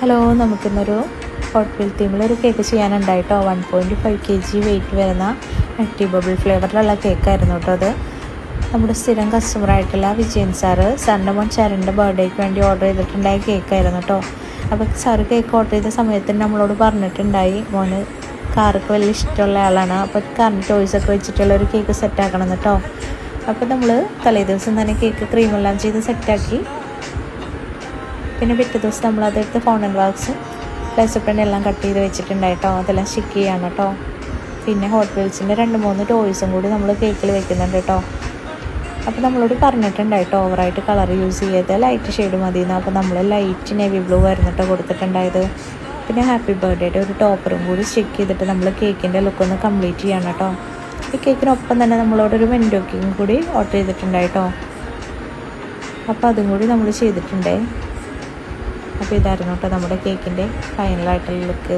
Hello, നമുക്കിന്നൊരു hot wheel തീമിലൊരു cake ചെയ്യാനുണ്ടായിട്ടോ. 1.5 kg വെയിറ്റ് വരുന്ന നട്ടി ബബിൾ ഫ്ലേവറിലുള്ള കേക്കായിരുന്നു കേട്ടോ. അത് നമ്മുടെ സ്ഥിരം കസ്റ്റമറായിട്ടുള്ള വിജയൻ സാറിൻ്റെ മോൻ ചരൻ്റെ ബർത്ത്ഡേക്ക് വേണ്ടി ഓർഡർ ചെയ്തിട്ടുണ്ടായ കേക്കായിരുന്നു കേട്ടോ. അപ്പോൾ സാറ് കേക്ക് ഓർഡർ ചെയ്ത സമയത്ത് നമ്മളോട് പറഞ്ഞിട്ടുണ്ടായി മോന് കാറൊക്കെ വലിയ ഇഷ്ടമുള്ള ആളാണ്, അപ്പോൾ കാറിൻ്റെ ടോയ്സൊക്കെ വെച്ചിട്ടുള്ള ഒരു കേക്ക് സെറ്റാക്കണം കേട്ടോ. അപ്പോൾ നമ്മൾ തലേ ദിവസം തന്നെ കേക്ക് ക്രീമെല്ലാം ചെയ്ത് സെറ്റാക്കി. പിന്നെ പിറ്റേ ദിവസം നമ്മളതെടുത്ത് ഫൗണ്ടൻ വാക്സും പ്ലേസപ്പെണ്ണ എല്ലാം കട്ട് ചെയ്ത് വെച്ചിട്ടുണ്ടായിട്ടോ. അതെല്ലാം സ്റ്റിക്ക് ചെയ്യാണ് കേട്ടോ. പിന്നെ ഹോട്ട് വീൽസിൻ്റെ 2-3 ടോയ്സും കൂടി നമ്മൾ കേക്കിൽ വെക്കുന്നുണ്ട് കേട്ടോ. അപ്പോൾ നമ്മളോട് പറഞ്ഞിട്ടുണ്ടായിട്ടോ ഓവറായിട്ട് കളർ യൂസ് ചെയ്ത് ലൈറ്റ് ഷെയ്ഡ് മതിയെന്ന്. അപ്പോൾ നമ്മൾ ലൈറ്റ് നേവി ബ്ലൂ ആയിരുന്നിട്ടോ കൊടുത്തിട്ടുണ്ടായത്. പിന്നെ ഹാപ്പി ബർത്ത്ഡേയുടെ ഒരു ടോപ്പറും കൂടി സ്റ്റിക്ക് ചെയ്തിട്ട് നമ്മൾ കേക്കിൻ്റെ ലുക്കൊന്ന് കംപ്ലീറ്റ് ചെയ്യണം കേട്ടോ. ഈ കേക്കിനൊപ്പം തന്നെ നമ്മളോടൊരു വെൻഡോക്കിങ് കൂടി ഓർഡർ ചെയ്തിട്ടുണ്ടായിട്ടോ. അപ്പോൾ അതും കൂടി നമ്മൾ ചെയ്തിട്ടുണ്ടേ. അപ്പോൾ ഇതായിരുന്നു കേട്ടോ നമ്മുടെ കേക്കിൻ്റെ ഫൈനലായിട്ടുള്ള ലുക്ക്.